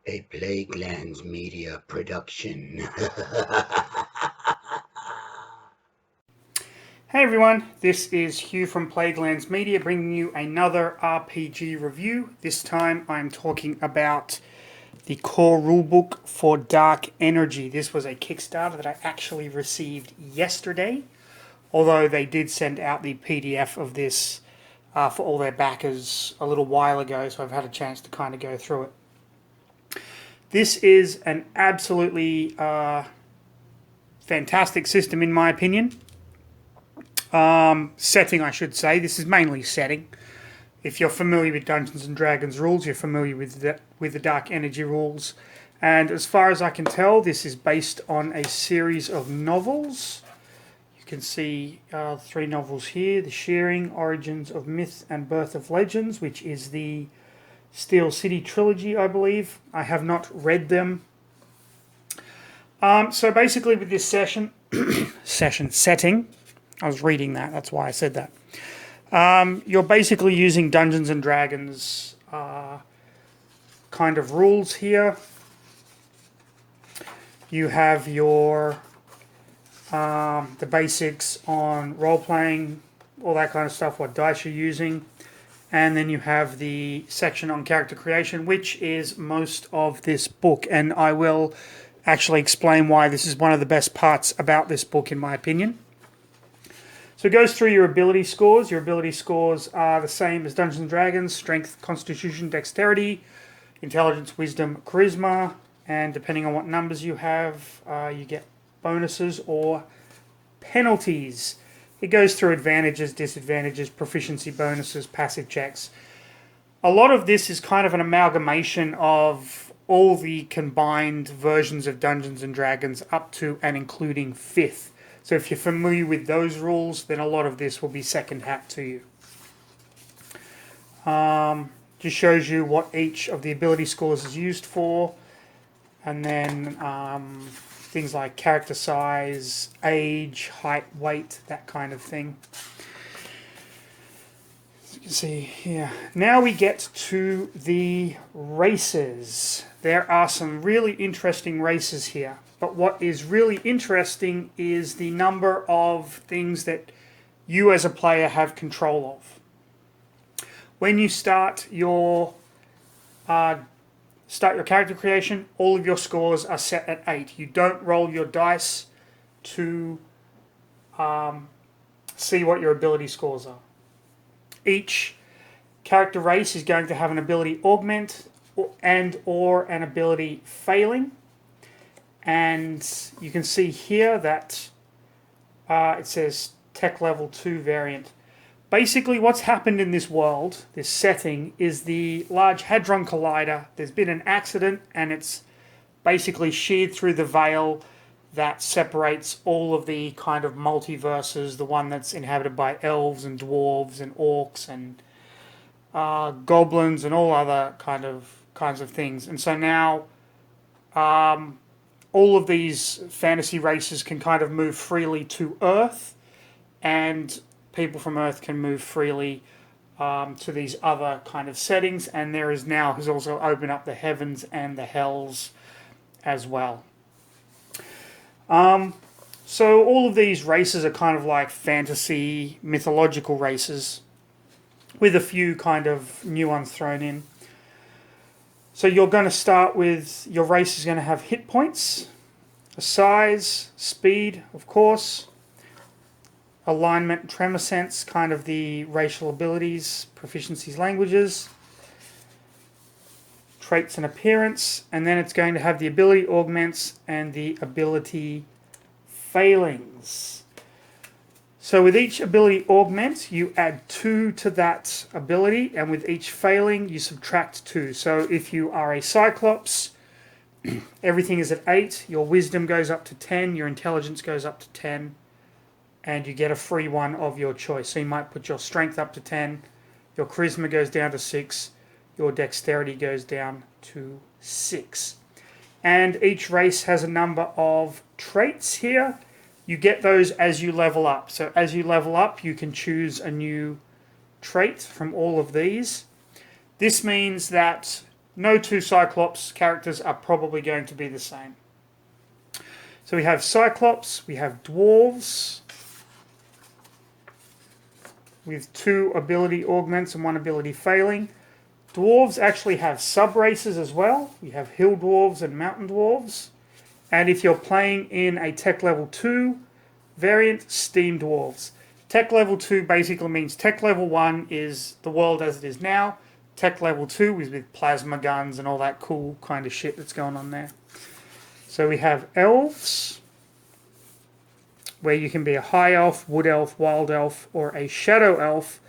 A Plaguelands Media production. Hey everyone, this is Hugh from Plaguelands Media bringing you another RPG review. This time I'm talking about the core rulebook for Dark Energy. This was a Kickstarter that I actually received yesterday, although they did send out the PDF of this for all their backers a little while ago, so I've had a chance to kind of go through it. This is an absolutely fantastic system in my opinion. Setting, I should say. This is mainly setting. If you're familiar with Dungeons and Dragons rules, you're familiar with the Dark Energy rules. And as far as I can tell, this is based on a series of novels. You can see 3 novels here: The Shearing, Origins of Myth, and Birth of Legends, which is the Steel City trilogy, I believe. I have not read them. So basically, with this setting, I was reading that, that's why I said that. You're basically using Dungeons and Dragons kind of rules here. You have your the basics on role playing, all that kind of stuff, what dice you're using, and then you have the section on character creation, which is most of this book, and I will actually explain why this is one of the best parts about this book in my opinion. So it goes through your ability scores. Your ability scores are the same as Dungeons & Dragons: Strength, Constitution, Dexterity, Intelligence, Wisdom, Charisma, and depending on what numbers you have, you get bonuses or penalties. It goes through advantages, disadvantages, proficiency bonuses, passive checks. A lot of this is kind of an amalgamation of all the combined versions of Dungeons & Dragons up to and including 5th. So if you're familiar with those rules, then a lot of this will be second hat to you. Just shows you what each of the ability scores is used for. And then things like character size, age, height, weight, that kind of thing. As you can see here. Now we get to the races. There are some really interesting races here. But what is really interesting is the number of things that you as a player have control of. When you start your character creation, all of your scores are set at 8. You don't roll your dice to see what your ability scores are. Each character race is going to have an ability augment or an ability failing. And you can see here that it says Tech Level 2 variant. Basically what's happened in this world, this setting, is the Large Hadron Collider. There's been an accident and it's basically sheared through the veil that separates all of the kind of multiverses, the one that's inhabited by elves and dwarves and orcs and goblins and all other kinds of things. And so now all of these fantasy races can kind of move freely to Earth, and people from Earth can move freely to these other kind of settings. And there is now has also opened up the heavens and the hells as well. So all of these races are kind of like fantasy, mythological races, with a few kind of new ones thrown in. So you're going to start with, your race is going to have hit points, a size, speed, of course, alignment, tremor sense, kind of the racial abilities, proficiencies, languages, traits and appearance, and then it's going to have the ability augments and the ability failings. So with each ability augment, you add 2 to that ability, and with each failing, you subtract 2. So if you are a Cyclops, everything is at 8, your wisdom goes up to 10, your intelligence goes up to 10, and you get a free one of your choice. So you might put your strength up to 10, your charisma goes down to 6, your dexterity goes down to 6. And each race has a number of traits here. You get those as you level up. So as you level up, you can choose a new trait from all of these. This means that no two Cyclops characters are probably going to be the same. So we have Cyclops, we have Dwarves with 2 ability augments and 1 ability failing. Dwarves actually have sub-races as well. You have Hill Dwarves and Mountain Dwarves. And if you're playing in a Tech Level 2 variant, Steam Dwarves. Tech Level 2 basically means Tech Level 1 is the world as it is now. Tech Level 2 is with plasma guns and all that cool kind of shit that's going on there. So we have Elves, where you can be a High Elf, Wood Elf, Wild Elf, or a Shadow Elf.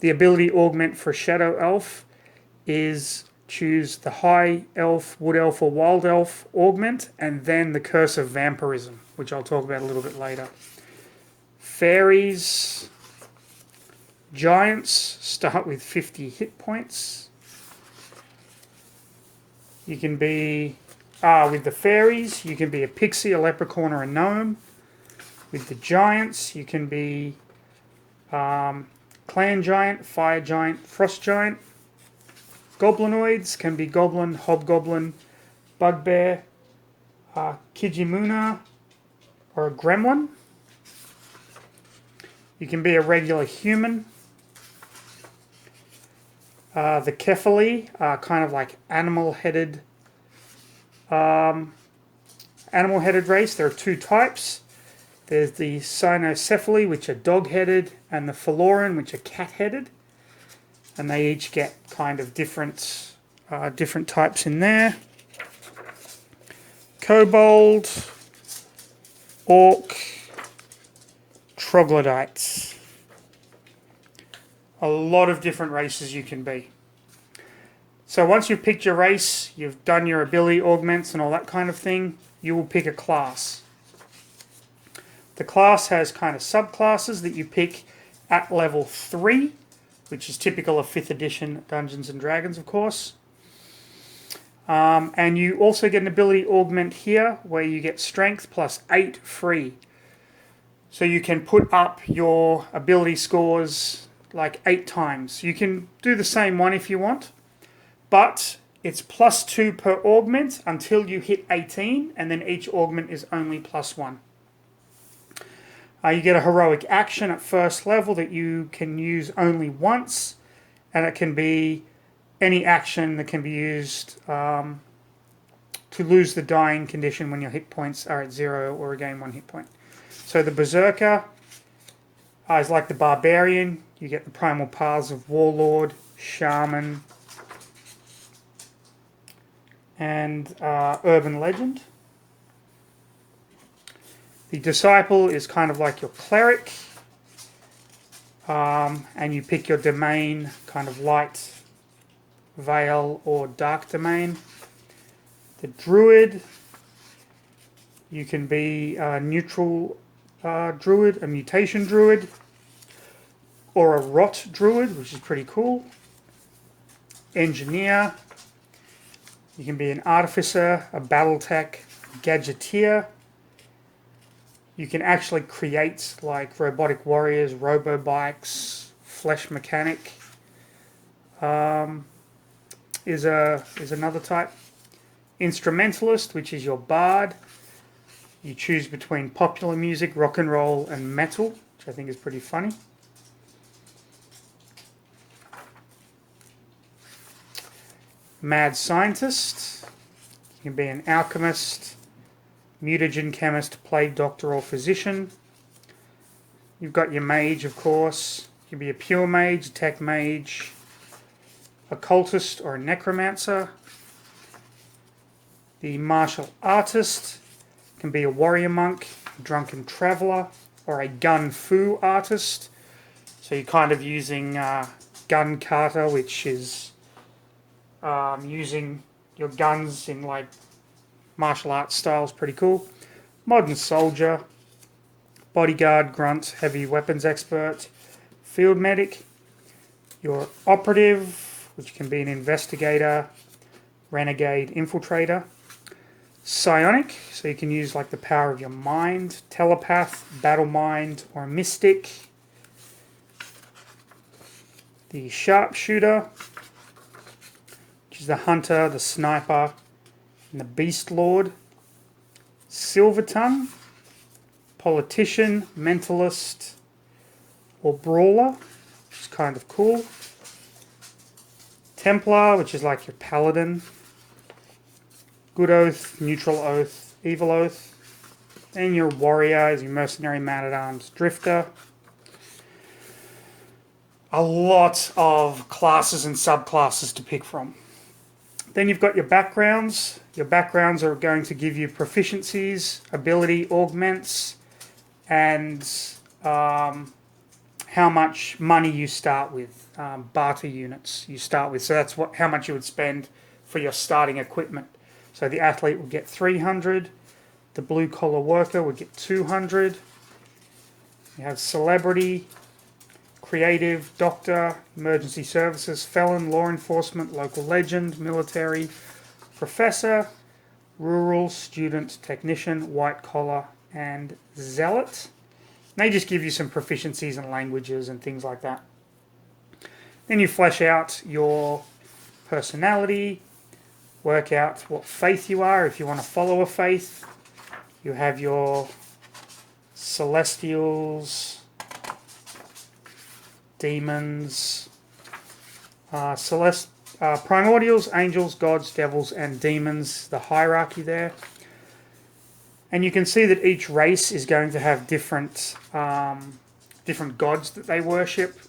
The ability augment for Shadow Elf is choose the High Elf, Wood Elf, or Wild Elf augment, and then the Curse of Vampirism, which I'll talk about a little bit later. Fairies, Giants start with 50 hit points. You can be, with the fairies, you can be a pixie, a leprechaun, or a gnome. With the giants, you can be clan giant, fire giant, frost giant. Goblinoids can be goblin, hobgoblin, bugbear, Kijimuna, or a gremlin. You can be a regular human. The Kephali are kind of like animal-headed race. There are 2 types. There's the Cynocephaly, which are dog-headed, and the Phaloran, which are cat-headed. And they each get kind of different types in there. Kobold, Orc, Troglodytes. A lot of different races you can be. So once you've picked your race, you've done your ability augments and all that kind of thing, you will pick a class. The class has kind of subclasses that you pick at level 3, which is typical of 5th edition Dungeons & Dragons, of course. And you also get an ability augment here, where you get strength plus 8 free. So you can put up your ability scores like 8 times. You can do the same one if you want, but it's plus 2 per augment until you hit 18, and then each augment is only plus 1. You get a heroic action at first level that you can use only once, and it can be any action that can be used to lose the dying condition when your hit points are at 0 or gain 1 hit point. So the Berserker is like the Barbarian. You get the primal paths of Warlord, Shaman, and Urban Legend. The Disciple is kind of like your Cleric, and you pick your domain, kind of light, veil, or dark domain. The Druid, you can be a neutral Druid, a mutation Druid, or a Rot Druid, which is pretty cool. Engineer, you can be an Artificer, a Battletech, Gadgeteer. You can actually create like robotic warriors, robo-bikes, flesh mechanic is another type. Instrumentalist, which is your bard. You choose between popular music, rock and roll, and metal, which I think is pretty funny. Mad scientist. You can be an alchemist, mutagen chemist, plague doctor, or physician. You've got your mage, of course. You can be a pure mage, a tech mage, occultist, or a necromancer. The martial artist can be a warrior monk, a drunken traveller, or a gun fu artist. So you're kind of using gun kata, which is using your guns in like martial arts styles, pretty cool. Modern soldier, bodyguard, grunt, heavy weapons expert, field medic. Your operative, which can be an investigator, renegade, infiltrator. Psionic, so you can use like the power of your mind. Telepath, battle mind, or a mystic. The sharpshooter, which is the hunter, the sniper, and the beast lord. Silvertongue, politician, mentalist, or brawler, which is kind of cool. Templar, which is like your paladin. Good oath, neutral oath, evil oath. And your warrior is your mercenary, man-at-arms, drifter. A lot of classes and subclasses to pick from. Then you've got your backgrounds. Your backgrounds are going to give you proficiencies, ability augments, and how much money you start with, barter units you start with. So that's how much you would spend for your starting equipment. So the athlete will get 300, the blue collar worker would get 200. You have celebrity, creative, doctor, emergency services, felon, law enforcement, local legend, military, professor, rural, student, technician, white collar, and zealot. They just give you some proficiencies in languages and things like that. Then you flesh out your personality, work out what faith you are if you want to follow a faith. You have your celestials, demons, primordials, angels, gods, devils, and demons, the hierarchy there. And you can see that each race is going to have different gods that they worship,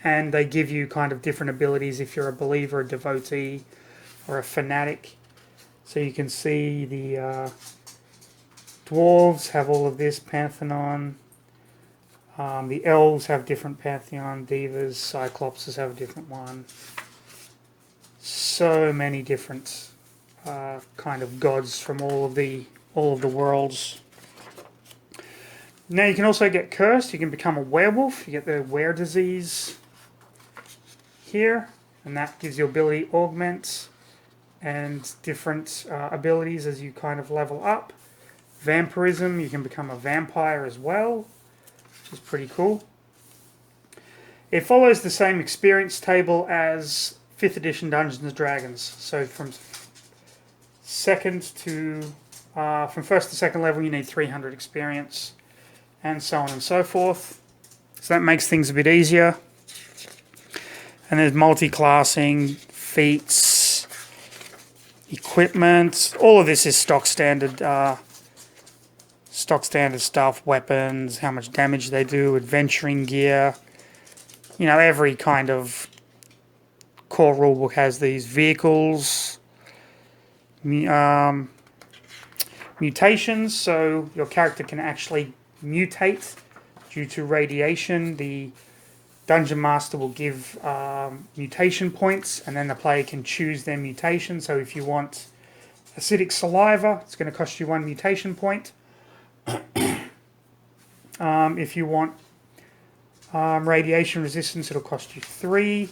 and they give you kind of different abilities if you're a believer, a devotee, or a fanatic. So you can see the dwarves have all of this, Pantheon. The elves have different Pantheon, Divas, Cyclopses have a different one. So many different kind of gods from all of the worlds. Now you can also get cursed. You can become a werewolf. You get the were disease here, and that gives you ability augments and different abilities as you kind of level up. Vampirism, you can become a vampire as well, which is pretty cool. It follows the same experience table as 5th edition Dungeons and Dragons. So from first to second level, you need 300 experience, and so on and so forth. So that makes things a bit easier. And there's multi-classing, feats, equipment. All of this is stock standard stuff, weapons, how much damage they do, adventuring gear. You know, every kind of core rulebook has these vehicles. Mutations, so your character can actually mutate due to radiation. The Dungeon Master will give mutation points, and then the player can choose their mutation. So if you want acidic saliva, it's going to cost you 1 mutation point. If you want radiation resistance, it'll cost you 3.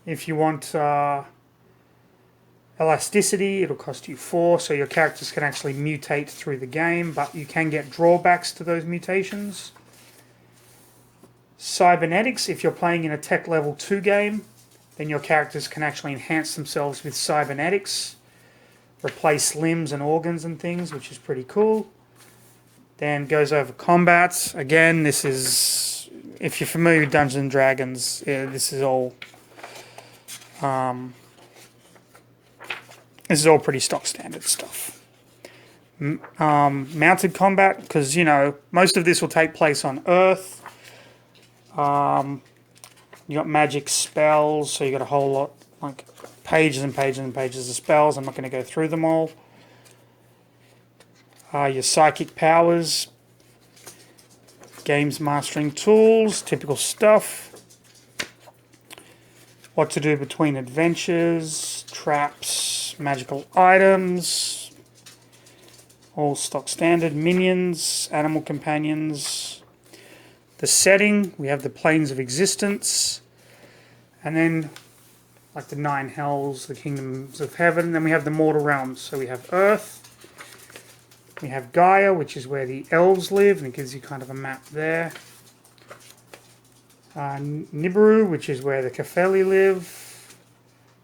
If you want elasticity, it'll cost you 4, so your characters can actually mutate through the game, but you can get drawbacks to those mutations. Cybernetics, if you're playing in a tech level 2 game, then your characters can actually enhance themselves with cybernetics, replace limbs and organs and things, which is pretty cool. Then goes over combat. Again, this is, if you're familiar with Dungeons and Dragons, this is all pretty stock standard stuff. Mounted combat, because, you know, most of this will take place on Earth. You got magic spells, so you got a whole lot, like pages and pages and pages of spells. I'm not going to go through them all. Your psychic powers, games mastering tools, typical stuff. What to do between adventures, traps, magical items, all stock standard. Minions, animal companions. The setting, we have the planes of existence, and then like the 9 hells, the kingdoms of heaven. Then we have the mortal realms. So we have Earth, we have Gaia, which is where the elves live, and it gives you kind of a map there. Nibiru, which is where the Kefeli live.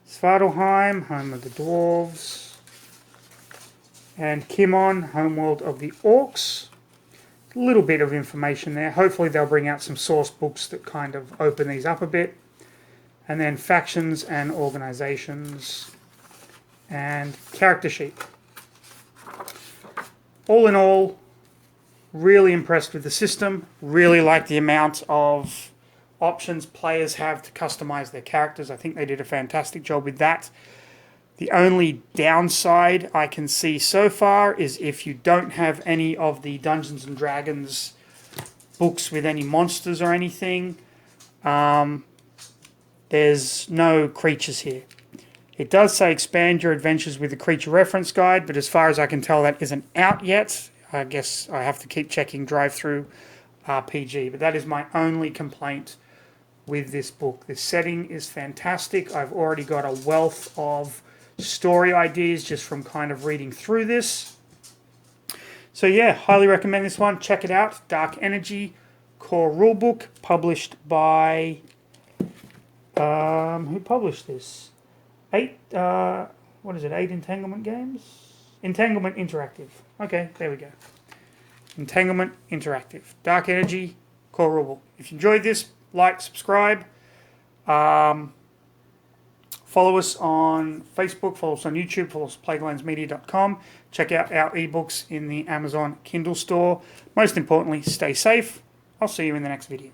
Svartalheim, home of the dwarves. And Kimon, homeworld of the orcs. A little bit of information there. Hopefully they'll bring out some source books that kind of open these up a bit. And then factions and organizations. And character sheet. All in all, really impressed with the system. Really like the amount of options players have to customize their characters. I think they did a fantastic job with that. The only downside I can see so far is if you don't have any of the Dungeons and Dragons books with any monsters or anything, there's no creatures here. It does say expand your adventures with the creature reference guide, but as far as I can tell, that isn't out yet. I guess I have to keep checking drive-through RPG, but that is my only complaint with this book. This setting is fantastic. I've already got a wealth of story ideas just from kind of reading through this. So yeah, highly recommend this one. Check it out. Dark Energy Core Rulebook, published by who published this? 8 Entanglement Games? Entanglement Interactive. Okay, there we go. Entanglement Interactive. Dark Energy Core Rulebook. If you enjoyed this, like, subscribe. Follow us on Facebook, follow us on YouTube, follow us at playgroundsmedia.com. Check out our ebooks in the Amazon Kindle store. Most importantly, stay safe. I'll see you in the next video.